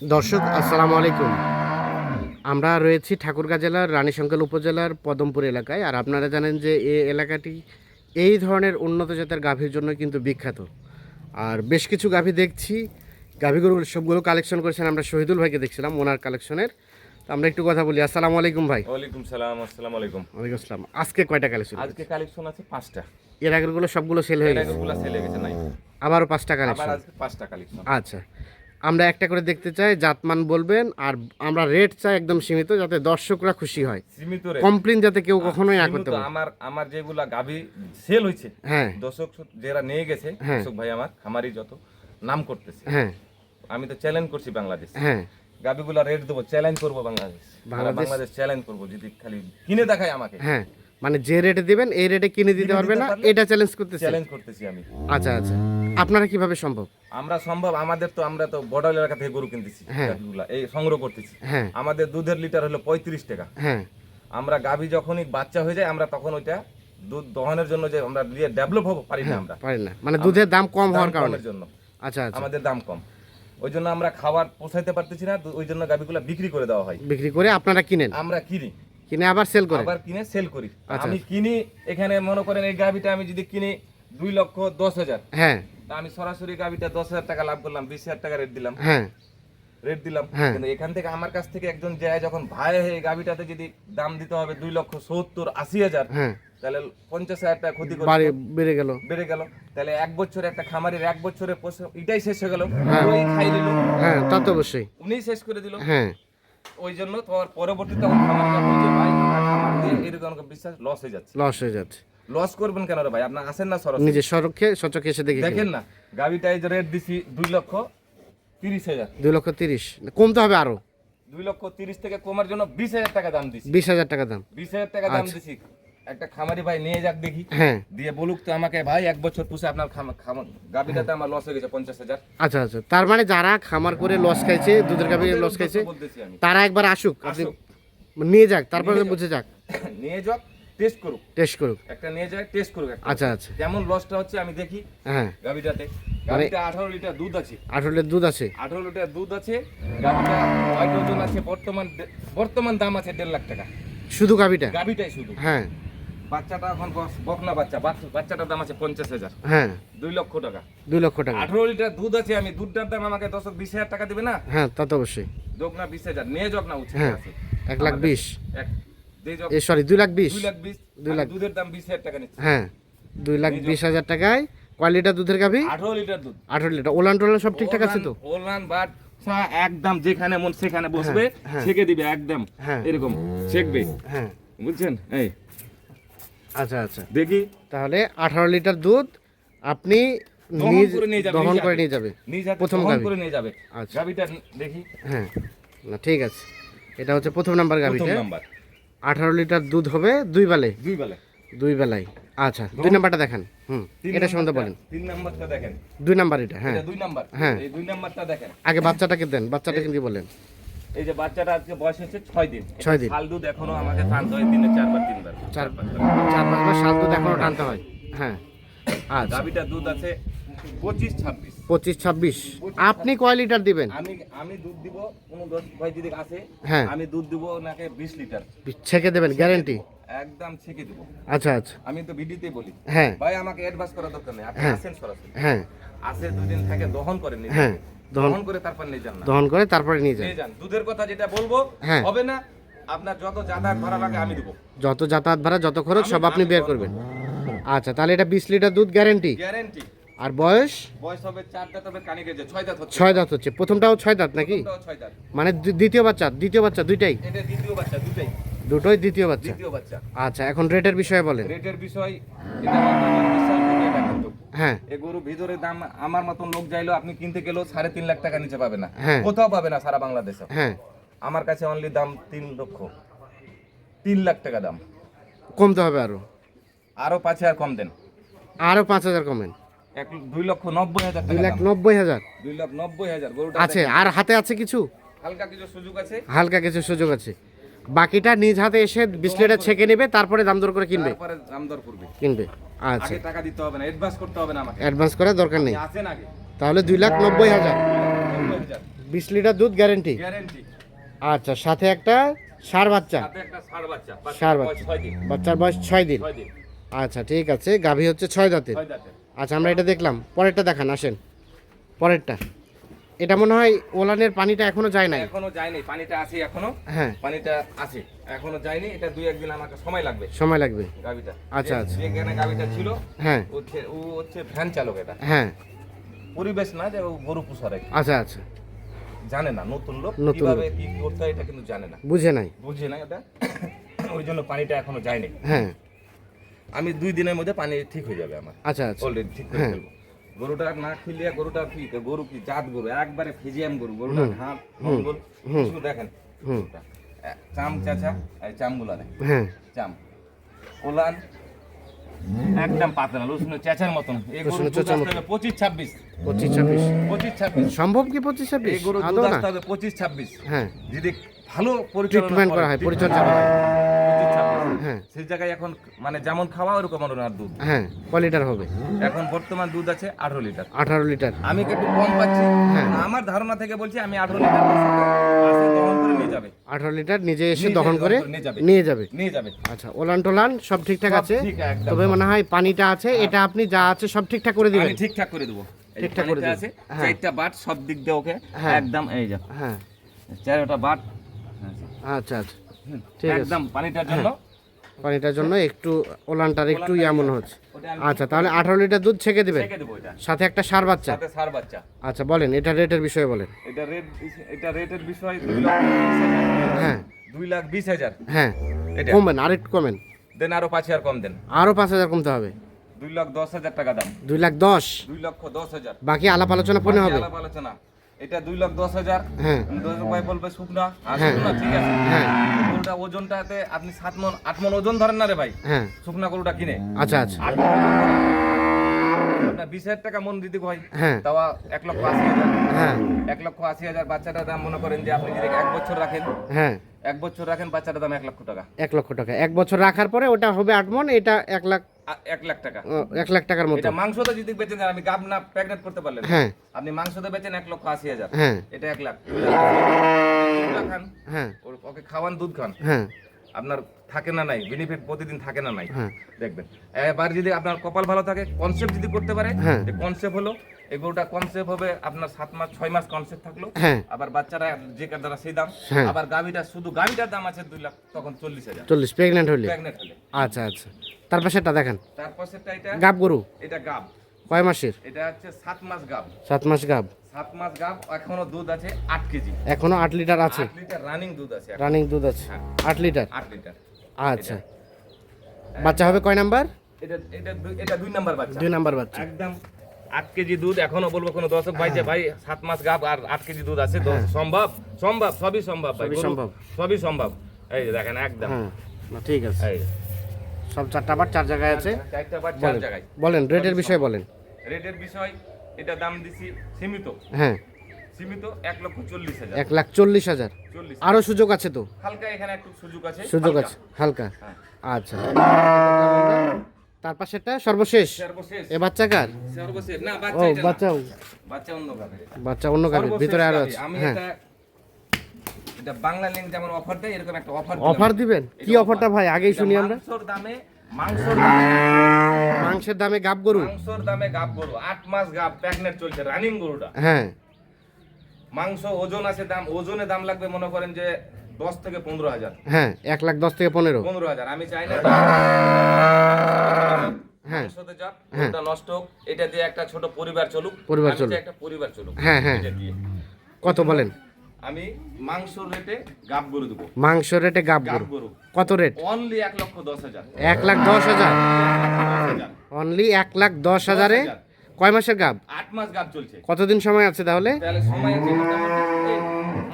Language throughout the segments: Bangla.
দর্শক আসসালামু আলাইকুম। আমরা রয়েছি ঠাকুরগাঁ জেলার রানীশঙ্কল উপজেলার পদমপুর এলাকায়। আর আপনারা জানেন যে এই এলাকাটি এই ধরনের উন্নত জাতের গাভীর জন্য কিন্তু বিখ্যাত। আর বেশ কিছু গাভী দেখছি, গাভীগুলো সবগুলো কালেকশন করেছেন। আমরা শহীদুল ভাইকে দেখছিলাম ওনার কালেকশনের। তো আমরা একটু কথা বলি। আসসালামু আলাইকুম ভাই। ওয়ালাইকুম সালাম। আসসালামু আলাইকুম। ওয়ালাইকুম আসসালাম। আজকে কয়টা কালেকশন? আজকে কালেকশন আছে 5টা। এর আগেরগুলো সবগুলো সেল হয়ে গেছে, এগুলো সেল হয়ে গেছে নাই। আবারও 5টা আবার কালেকশন। আজকে 5টা কালেকশন। আচ্ছা, আমরা একটা করে দেখতে চাই, জাতমান বলবেন। আর আমরা রেট চাই একদম সীমিত, যাতে দর্শকরা খুশি হয়। সীমিত রেট, কমপ্লেন যাতে কেউ কখনোই না করতে সীমিত। পারে। আমার যেগুলা গাভী সেল হইছে, হ্যাঁ দর্শক যারা নিয়ে গেছে, হ্যাঁ। দর্শক ভাই আমার খামারি যত নাম করতেছে, হ্যাঁ আমি তো চ্যালেঞ্জ করছি বাংলাদেশ। হ্যাঁ গাভীগুলা রেট দেবো, চ্যালেঞ্জ করবো বাংলাদেশ। বাংলাদেশ চ্যালেঞ্জ করবো, যদি খালি কিনে দেখায় আমাকে। হ্যাঁ, মানে যে রেটে দিবেন এই রেটে কিনে দিতে পারবে না, এটা চ্যালেঞ্জ করতেছে। চ্যালেঞ্জ করতেছি আমি। আচ্ছা আচ্ছা, আপনারা কিভাবে সম্ভব? আমরা সম্ভব, আমরা তো বর্ডার এলাকা থেকে গরু কিনতেছি, হ্যাঁ। গাভীগুলা এই সংগ্রহ করতেছি। হ্যাঁ আমাদের দুধের লিটার হলো 35 টাকা। হ্যাঁ আমরা গাভী যখনই বাচ্চা হয়ে যায়, আমরা তখন ওইটা দুধ দহনের জন্য যে আমরা ডেভেলপ হবো পারি না, আমরা পারেন না, মানে দুধের দাম কম হওয়ার দাম কারণে। কমের জন্য আচ্ছা আচ্ছা, আমাদের দাম কম, ওই জন্য আমরা খাবার পোষাইতে পারতেছি না, ওই জন্য গাভীগুলা বিক্রি করে দেওয়া হয়। বিক্রি করে আপনারা কিনেন, আমরা কিনি, কিনে আবার সেল করেন। আবার কিনে সেল করি। আচ্ছা। আমি কিনি, এখানে মনে করেন এই গাভীটা আমি যদি কিনি 2,10,000, হ্যাঁ তা আমি সরাসরি গাভীটা 10,000 টাকা লাভ করলাম, 20,000 টাকা রেট দিলাম। হ্যাঁ হ্যাঁ। কিন্তু এখান থেকে আমার কাছ থেকে একজন যায়, যখন ভাই এই গাভীটাতে যদি দাম দিতে হবে 2,70,80,000, হ্যাঁ, তাহলে 50,000 টাকা ক্ষতি করে বেড়ে গেল। বেড়ে গেল। তাহলে এক বছরে একটা খামারের এক বছরে এটাই শেষ হয়ে গেল, হ্যাঁ। ওই খাই দিল। হ্যাঁ, তা তো অবশ্যই। উনি শেষ করে দিল। হ্যাঁ ওই জন্য তোমার পরবর্তীতে আমার খামারিরা বলছে, ভাই আমরা খামার দিয়ে এরকম বিশ্বাস লস হয়ে যাচ্ছে। লস হয়ে যাচ্ছে। লস করবেন কেন রে ভাই? আপনার আসেন না সরাসরি, নিজের সচক্ষে এসে দেখে দেখেন না। গাড়িটা এই যে রেট দিছি 2,30,000, 2,30,000 কমতে হবে আরো। 2,30,000 থেকে কমার জন্য 20,000 টাকা দাম দিছি। 20,000 টাকা দাম। 20,000 টাকা দাম দিছি। একটা খামারি ভাই নিয়ে যাক দেখি, হ্যাঁ দিয়ে বলুক তো আমাকে, ভাই এক বছর পুষে আপনার গাভীটাতে আমার লস হয়ে গেছে 50,000। আচ্ছা আচ্ছা, তার মানে যারা খামার করে লস খাইছে, দুধের গাভী লস খাইছে, বলতেছি আমি, তারা একবার আসুক, আপনি নিয়ে যাক, তারপরে বুঝে যাক, নিয়ে যাক, টেস্ট করুক, টেস্ট করুক। একটা নিয়ে যাক, টেস্ট করুক একটা। আচ্ছা আচ্ছা, কেমন লসটা হচ্ছে আমি দেখি। হ্যাঁ, গাভীটাতে 18 লিটার দুধ আছে। 18 লিটার দুধ আছে। 18 লিটার দুধ আছে। গাভীটা ওয়েট ওজন আছে, বর্তমান দাম আছে 1.5 লাখ টাকা। শুধু গাভীটা? গাভীটাই শুধু। হ্যাঁ। বাচ্চাটা এখন বকনা বাচ্চাটার দাম আছে 50,000। হ্যাঁ, 2 লক্ষ টাকা। 2 লক্ষ টাকা। 18 লিটার দুধ আছে, আমি দুধটার দাম আমাকে 20,000 টাকা দিবে না? হ্যাঁ, তা তো অবশ্যই। যোগ না 20,000, নিয়ে যোগ না উচিত হ্যাঁ, আছে। 1,20,000। সরি, 2,20,000। 2 লাখ। দুধের দাম 20,000 টাকা নিচ্ছে। হ্যাঁ, 2,20,000 টাকায় কয় লিটার দুধের গাভী? 18 লিটার দুধ। 18 লিটার। ওলান টোলান সব ঠিকঠাক আছে তো? ওলান বাট একদম যেখানে মন সেখানে বসবে, হ্যাঁ। ছেকে দিবে একদম। হ্যাঁ। এরকম ছেকবে, হ্যাঁ। বুঝছেন? এই আচ্ছা আচ্ছা, দেখি তাহলে 18 লিটার দুধ আপনি দহন করে নিয়ে যাবে প্রথম গাভী করে নিয়ে যাবে। আচ্ছা, গাভীটা দেখি। হ্যাঁ, না ঠিক আছে, এটা হচ্ছে প্রথম নাম্বার গাভীটা। প্রথম নাম্বার 18 লিটার দুধ হবে 2 বেলায়। 2 বেলা। 2 বেলায়। আচ্ছা, 2 নাম্বারটা দেখান। এটা সম্বন্ধে বলেন। 3 নাম্বারটা দেখেন। 2 নাম্বার এটা। হ্যাঁ, এটা 2 নাম্বার। হ্যাঁ। এই 2 নাম্বারটা দেখেন। আগে বাচ্চাটাকে দেন, বাচ্চাটাকে কি বলেন? এই যে বাচ্চাটা আজকে বয়স হচ্ছে 6 দিন। 6 দিন। শাল দুধ এখনো আমাকে টানতে হয় দিনে 4 3 বার। 4-5 বার শাল দুধ এখনো টানতে হয়। হ্যাঁ, আচ্ছা। গাভীটা দুধ আছে 25-26। 25-26। আপনি কয় লিটার দিবেন? আমি দুধ দিব, কোন দোষ ভাই যদি আসে, হ্যাঁ, আমি দুধ দিব ওনাকে 20 লিটার। ছেঁকে দেবেন, গ্যারান্টি? একদম ছেঁকে দিব। আচ্ছা আচ্ছা, আমি তো ভিডিওতেই বলি, হ্যাঁ ভাই আমাকে অ্যাডভান্স করার দরকার নেই, আপনি হ্যাঁ। আসেন সরাসরি। হ্যাঁ, আসে 2 দিন থাকে, দহন করেন, হ্যাঁ, দহন করে তারপর নিয়ে যান না। দহন করে তারপরে নিয়ে যান। নিয়ে যান। দুধের কথা যেটা বলবো, হ্যাঁ। হবে না, আপনার যত যাতায়াত ভাড়া লাগে আমি দেব। যত যাতায়াত ভাড়া, যত খরচ সব আপনি বের করবেন। আচ্ছা, তাহলে এটা 20 লিটার দুধ গ্যারান্টি। গ্যারান্টি। আর বয়স? বয়স হবে 4 দাঁত, হবে কানে গেছে 6 দাঁত হচ্ছে। 6 দাঁত হচ্ছে। প্রথমটাও 6 দাঁত নাকি? প্রথমটাও 6 দাঁত। মানে দ্বিতীয় বাচ্চা দুইটাই? এটা দ্বিতীয় বাচ্চা, দুটোই দুটোই দ্বিতীয় বাচ্চা। দ্বিতীয় বাচ্চা। আচ্ছা, এখন রেটের বিষয়ে বলেন। রেটের বিষয়, এটা আমার বিশাল কোটি টাকা কিন্তু। হ্যাঁ, এই গরু ভিতরে দাম আমার মতন লোক যাইলো, আপনি কিনতে গেলেও 3.5 লাখ টাকা নিচে পাবে না। হ্যাঁ। কোথাও পাবে না সারা বাংলাদেশে। হ্যাঁ, আমার কাছে অনলি দাম 3 লক্ষ, 3 লাখ টাকা দাম। কমতে হবে আরো? আরো 5,000 কম দেন। আরো 5,000 কমেন। 2,90,000 টাকা। 2,90,000 2,90,000 গরুটা আছে। আর হাতে আছে কিছু? হালকা কিছু সুযোগ আছে। হালকা কিছু সুযোগ আছে। বাকিটা নিজ হাতে এসে 20 লিটার ছেঁকে নেবে, তারপরে দাম দর করে কিনবে। তারপরে দাম দর করবে। কিনবে। আচ্ছা, আগে টাকা দিতে হবে না, অ্যাডভান্স করতে হবে না আমাকে। অ্যাডভান্স করার দরকার নেই। আসেন আগে। তাহলে 2,90,000। 90,000 20 লিটার দুধ গ্যারেন্টি। গ্যারেন্টি। আচ্ছা, সাথে একটা ষাঁড় বাচ্চা। সাথে একটা ষাঁড় বাচ্চা। ষাঁড় বয়স 6 দিন। বাচ্চার বয়স 6 দিন। 6 দিন। আচ্ছা ঠিক আছে, গাভী হচ্ছে 6 দাঁতের। 6 দাঁতের। আচ্ছা, আমরা এটা দেখলাম, পরেরটা দেখান, আসেন পরেরটা। এটা মনে হয় ওলানের পানিটা এখনো যায় নাই। এখনো যায়নি, পানিটা আছে এখনো। হ্যাঁ, পানিটা আছে এখনো যায়নি, এটা 2-1 দিন আমাকে সময় লাগবে সময় লাগবে। গাবিটা। আচ্ছা, আচ্ছা। যেখানে গাবিটা ছিল হ্যাঁ ও হচ্ছে ভ্যান চালক। এটা হ্যাঁ, পরিবেশ না যে ও গরু পুষার, আচ্ছা আচ্ছা, জানে না, নতুন লোক, নতুন কিভাবে লোক। কি করতে হয় এটা কিন্তু জানে না, বুঝে নাই। বুঝে না এটা। ওই জন্য পানিটা এখনো যায়নি। হ্যাঁ, আমি 2 দিনের মধ্যে পানি ঠিক হয়ে যাবে আমার, আচ্ছা আচ্ছা, অলরেডি ঠিক করে হ্যাঁ। ফেলবো। গরুটা না খুলিয়া, গরুটা কি গরু, কি জাত গরু, একবারে ফিজিয়াম গরু। গরুটা ঘাট মঙ্গল শুধু দেখেন। হুম। গরুটা। চাম চাচা, এই চামগুলা দেখ, হ্যাঁ, চাম ওলান একদম পাতলা রসুন চেঁচার মতন। এই গরু রসুনের দুধ চেঁচার আসতে হবে 25-26। 25-26 25-26 সম্ভব কি? এই 25-26 গরু আদৌ দুধ না? আসতে হবে 25-26। হ্যাঁ, যদি ভালো ট্রিটমেন্ট করা হয়, পরিচর্যা করা হয়। 25-26। হ্যাঁ সেই জায়গায় এখন মানে যেমন খাওয়া ওরকম আর দুধ। হ্যাঁ, কয় লিটার হবে? এখন বর্তমান দুধ আছে 18 লিটার। 18 লিটার। আমি একটু কম পাচ্ছি, হ্যাঁ। আমার ধারণা থেকে বলছি আমি 18 লিটার আসে দহন করে নিয়ে যাবে। 18 লিটার নিজে এসে নিজে দহন করে নিয়ে যাবে। নিয়ে যাবে। নিয়ে যাবে। আচ্ছা, ওলান টোলান সব ঠিকঠাক সব আছে, ঠিক, একদম তবে সব। মনে হয় পানিটা আছে, এটা আপনি যা আছে সব ঠিকঠাক করে দিবেন। আমি ঠিকঠাক করে দেবো। ঠিকঠাক করে পানিটা দেবো। আছে, হ্যাঁ। 4টা বাট সব দিক দিয়ে ওকে হ্যাঁ। একদম এই যা হ্যাঁ, 4টা বাট আচ্ছা আচ্ছা, ঠিক আছে। একদম পানিটার জন্য। পানিটার জন্য একটু ওলানটার একটু ওলানটা ইয়া মনে হচ্ছে। আচ্ছা, তাহলে 18 লিটার দুধ ছেঁকে দিবেন, ছেঁকে দেবো এটা। সাথে একটা ষাঁড় বাচ্চা। সাথে ষাঁড় বাচ্চা। আচ্ছা, বলেন এটা রেটের বিষয়ে বলেন। এটা রেটের বিষয় 2,20,000। হ্যাঁ 2,20,000 হ্যাঁ, এটা কমবেন, আরেকটু কমেন, দেন, আরো 5,000 কম দেন। আরও 5,000 কমতে হবে। 2,10,000 টাকা দাম। 2,10,000। 2,10,000 বাকি আলাপ আলোচনা পরে হবে। আলাপ আলোচনা। এটা 2,10,000। হ্যাঁ 10 ভাই বলবে শুকনা, আর হ্যাঁ। শুকনা ঠিক আছে। হ্যাঁ গরুটা ওজনটাতে আপনি 7 মণ 8 মণ ওজন ধরেন না রে ভাই, হ্যাঁ, শুকনা গরুটা কিনে। আচ্ছা আচ্ছা, 8 মণ ওজন ধরেন। আপনার 20,000 টাকা মন দিতে হয়, হ্যাঁ তাও 1,80,000। হ্যাঁ 1,80,000 বাচ্চাটার দাম মনে করেন যে আপনি যদি 1 বছর রাখেন, হ্যাঁ, 1 বছর রাখেন, বাচ্চাটার দাম 1 লক্ষ টাকা। 1 লক্ষ টাকা 1 বছর রাখার পরে ওটা হবে 8 মণ, এটা 1 লাখ, 1 লাখ টাকা। 1 লাখ টাকার মতো। এটা মাংসতে যদি বেচেন, আমি গাব না প্রেগনেন্ট করতে পারলেন, হ্যাঁ আপনি মাংসতে বেচেন 1,80,000, হ্যাঁ এটা 1 লাখ। দুধটা খান, হ্যাঁ ওকে খাওয়ান, দুধ খান, হ্যাঁ আপনার থাকে না নাই বেনিফিট, প্রতিদিন থাকে না নাই, হ্যাঁ, দেখবেন। এবার যদি আপনার কপাল ভালো থাকে, কনসেপ্ট যদি করতে পারে, হ্যাঁ। কনসেপ্ট হলো এই গরুটা কনসেপ্ট হবে আপনার 7 মাস 6 মাস কনসেপ্ট থাকলো, হ্যাঁ আবার বাচ্চারা যে কাটারা সেই দাম, হ্যাঁ। আবার গাভিটা শুধু গাভিটার দাম আছে 2 লাখ, তখন 40,000 40 প্রেগনেন্ট হলে। প্রেগনেন্ট হলে। আচ্ছা আচ্ছা, তার পাশেরটা দেখেন, তারপর সেটা এটা গাব গরু এটা গাব, কয় মাসের? এটা হচ্ছে 7 মাস গাব। 7 মাস গাব, 7 মাস গাব, এখনো দুধ আছে 8 কেজি, এখনো 8 লিটার আছে, 8 লিটার রানিং দুধ আছে এখন। রানিং দুধ আছে, হ্যাঁ। 8 লিটার। 8 লিটার। আচ্ছা, বাচ্চা হবে কয় নাম্বার? এটা 2 নাম্বার বাচ্চা। 2 নাম্বার বাচ্চা। একদম 8 কেজি দুধ। এখনো বলবো কোনো দর্শক ভাই যে ভাই 7 মাস গাব আর 8 কেজি দুধ আছে, তো সম্ভব, সম্ভব, সবই সম্ভব ভাই, সবই গরু- সম্ভব। সবই সম্ভব। এই যে দেখেন একদম, হ্যাঁ, না, ঠিক আছে, এই যে। সব 4টা বার 4 জায়গায় আছে। 4টা বার 4 বলেন জায়গায়। বলেন, রেটের বিষয়ে বলেন। রেটের বিষয়, এটা দাম দিছি সীমিত, হ্যাঁ, সীমিত 1,40,000। 1,40,000। 40। আরো সুযোগ আছে তো? হালকা এখানে একটু সুযোগ আছে, সুযোগ হালকা। আছে হালকা। হ্যাঁ। আচ্ছা, তার পাশেরটা সর্বশেষ। সর্বশেষ, এ বাচ্চা কার? সর্বশেষ না, ও বাচ্চা এটা না। বাচ্চাও, বাচ্চা অন্য গাভীর। বাচ্চা অন্য গাভীর সর্বশেষ ভিতরে আরো গাভী। আছে। আমি হ্যাঁ, এটা বাংলা লিঙ্ক যেমন অফার দেয়, এরকম একটা অফার অফার দিবেন? কি অফারটা ভাই, আগেই শুনি আমরা। মাংসর দামে মাংসের দামে গাব গরু। মাংসর দামে গাব গরু, 8 মাস গাব প্রেগনেন্ট চলছে, রানিং গরুটা। হ্যাঁ, মাংস ওজন আছে, দাম ওজনে দাম লাগবে মনে করেন যে 10 থেকে 15,000। হ্যাঁ, 1,10,000 থেকে 15। 15,000 আমি চাই না। হ্যাঁ। মাংসতে যাক, গরুটা নষ্ট হোক, এটা দিয়ে একটা ছোট পরিবার চলুক, পরিবার আমি চলুক। চাই একটা পরিবার চলুক। হ্যাঁ হ্যাঁ, এটা দিয়ে কত বলেন? আমি মাংসর রেটে গাব গরু দেবো। মাংস রেটে গাব গাব গরু গরু কত রেট? অনলি 1,10,000। 1,10,000। অনলি 1,10,000-এ কয় মাসের গাব? 8 মাস গাব চলছে। কতদিন সময় আছে তাহলে? তাহলে সময় আছে মোটামুটি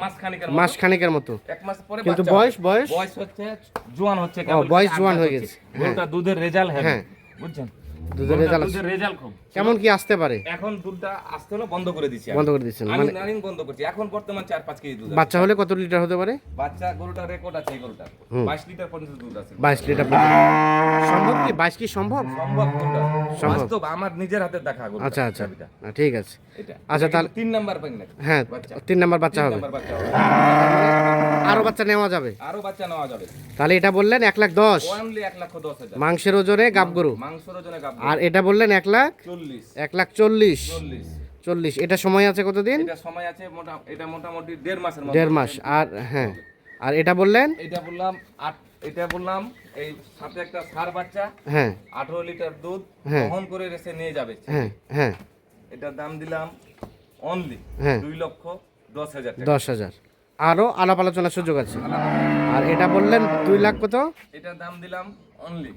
মাস খানিকের মতো। মাস খানিকের মতো। 1 মাস পরে কিন্তু বাচ্চা বয়স হবে। বয়স বয়স হচ্ছে জোয়ান হচ্ছে, ও, বয়স জোয়ান হয়ে গেছে। গরুটা দুধের রেজাল্ট হবে, হ্যাঁ। বুঝছেন? দুধের রেজাল্ট আছে। দুধের রেজাল্ট খুব কেমন কি আসতে পারে? এখন দুধটা আসতে হলো বন্ধ করে দিছি আমি। বন্ধ করে দিচ্ছেন আমি মানে? রানিং বন্ধ করছি, এখন বর্তমান 4-5 কেজি দুধ আছে। বাচ্চা হলে কত লিটার হতে পারে? বাচ্চা গরুটার রেকর্ড আছে, এই গরুটার হুম। 22 লিটার পর্যন্ত দুধ আছে। 22 লিটার। সম্ভব কি? 22 কি সম্ভব? সম্ভব গরুটা সম্ভব? বাস্তব আমার নিজের হাতে দেখা গরুটা, আচ্ছা আচ্ছা, গাভীটা। না, ঠিক আছে। এটা আচ্ছা, তাহলে 3 নাম্বার প্রেগন্যান্ট হ্যাঁ, বাচ্চা, 3 নাম্বার বাচ্চা 3 হবে, নাম্বার বাচ্চা হবে। আরো বাচ্চা নেওয়া যাবে। আরো বাচ্চা নেওয়া যাবে। তাহলে এটা বললেন 1,10,000 অনলি 1,10,000 মাংসের ওজনে গাব গরু, মাংসের ওজনে গাব আর এটা বললেন 40 1,40,000 40 40। এটা সময় আছে কতদিন? এটা সময় আছে এটা মোটামুটি 1.5 মাসের মতো। 1.5 মাস। আর হ্যাঁ, আর এটা বললেন এটা বললাম এই সাথে একটা ষাঁড় বাচ্চা, হ্যাঁ 18 লিটার দুধ হ্যাঁ। দহন করে রেসে নিয়ে যাবে। হ্যাঁ হ্যাঁ এটার দাম দিলাম অনলি হ্যাঁ 2,10,000 টাকা। 10,000। আরো আলাপ আলোচনার সুযোগ আছে। আর এটা বললেন 2 লাখ কত? এটার দাম দিলাম অনলি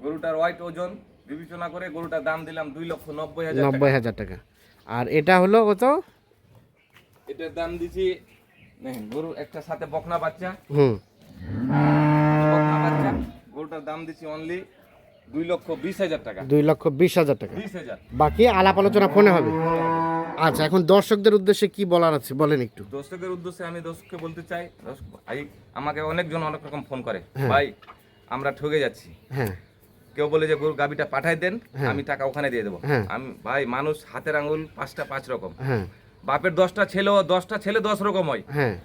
গরুটার ওয়াইট ওজন বিবেচনা করে গরুটার দাম দিলাম 2,90,000 টাকা। 90,000 টাকা। আর এটা হলো কত? এটার দাম দিছি দেখেন গরু একটা সাথে বকনা বাচ্চা, হুম, বকনা বাচ্চা গরুটার দাম দিছি অনলি 2,20,000 টাকা। 2,20,000 টাকা। 20,000। বাকি আলাপ আলোচনা ফোনে হবে। আচ্ছা, এখন দর্শকদের উদ্দেশ্যে কি বলার আছে বলেন একটু। দর্শকের উদ্দেশ্যে আমি দর্শককে বলতে চাই, ভাই আমাকে অনেকজন অনেক রকম ফোন করে, হ্যাঁ। ভাই আমরা ঠকে যাচ্ছি। হ্যাঁ কেউ বলে যে গরু গাবিটা পাঠাই দেন, হ্যাঁ। আমি টাকা ওখানে দিয়ে দেবো। হ্যাঁ। আমি ভাই মানুষ হাতের আঙুল 5টা 5 রকম, হ্যাঁ বাপের 10টা ছেলে 10 রকম হয়। হ্যাঁ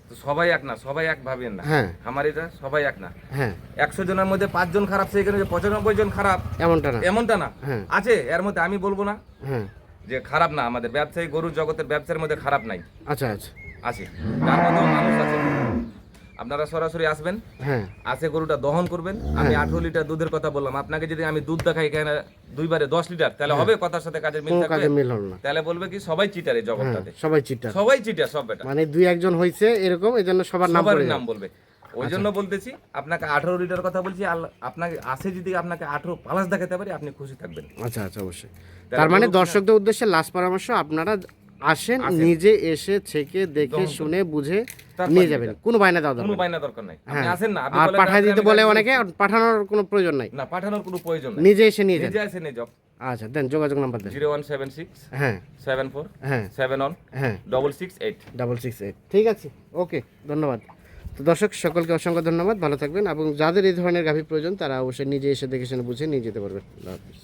তো সবাই এক না, সবাই এক ভাবেন না। হ্যাঁ। আমার এটা সবাই এক না। হ্যাঁ 100 জনের মধ্যে 5 জন খারাপ, সেখানে যে 95 জন খারাপ এমনটা না। এমনটা না। হ্যাঁ। আছে এর মধ্যে, আমি বলবো না হ্যাঁ যে খারাপ না। আমাদের ব্যবসায়ী গরুর জগতের ব্যবসার মধ্যে খারাপ নাই, আচ্ছা আচ্ছা। আছে, তার মধ্যেও মানুষ আছে। আপনারা সরাসরি আসবেন, হ্যাঁ আসে গরুটা দহন করবেন। আমি 18 লিটার দুধের কথা বললাম, আপনাকে যদি আমি দুধ দেখাই এখানে 2 বারে 10 লিটার, তাহলে হবে কথার সাথে কাজের মিল কোনো থাকবে? কাজে মিল হলো না। তাহলে বলবে কি সবাই চিটার এই হ্যাঁ, জগৎটাতে, সবাই চিটার। সবাই চিটার, সব বেটা, মানে 2-1 জন হয়েছে এরকম, এই জন্য সবার নাম সবার পড়ে নাম বলবে। ওই জন্য বলতেছি আপনাকে 18 লিটার কথা বলছি। আপনাকে আসে যদি আপনাকে 18 প্লাস দেখাতে পারি, আপনি খুশি থাকবেন। আচ্ছা আচ্ছা, অবশ্যই। তার মানে দর্শকদের উদ্দেশ্যে লাস্ট পরামর্শ, আপনারা আসেন, নিজে এসে ছেকে দেখে শুনে বুঝে তারপর নিয়ে যাবেন, কোনো বায়না দেওয়া কোনো দরকার নেই। বাইনা দরকার নাই, আপনি হ্যাঁ। আসেন না। আপনি আর বলেন পাঠাই রাত্রে দিতে আমি বলে গাড়ি অনেকে, পাঠানোর কোনো প্রয়োজন নাই, না, পাঠানোর কোনো প্রয়োজন নাই, নিজে এসে নিয়ে যান। নিজে এসে নিয়ে যাও। আচ্ছা, দেন যোগাযোগ নাম্বার দেন। 0176 হ্যাঁ 74 হ্যাঁ 71 হ্যাঁ 668। 668। ঠিক আছে, ওকে, ধন্যবাদ। তো দর্শক সকলকে অসংখ্য ধন্যবাদ, ভালো থাকবেন, এবং যাদের এই ধরনের গাভী প্রয়োজন তারা অবশ্যই নিজে এসে দেখে শুনে বুঝে নিয়ে যেতে পারবেন। আল্লাহ হাফিজ।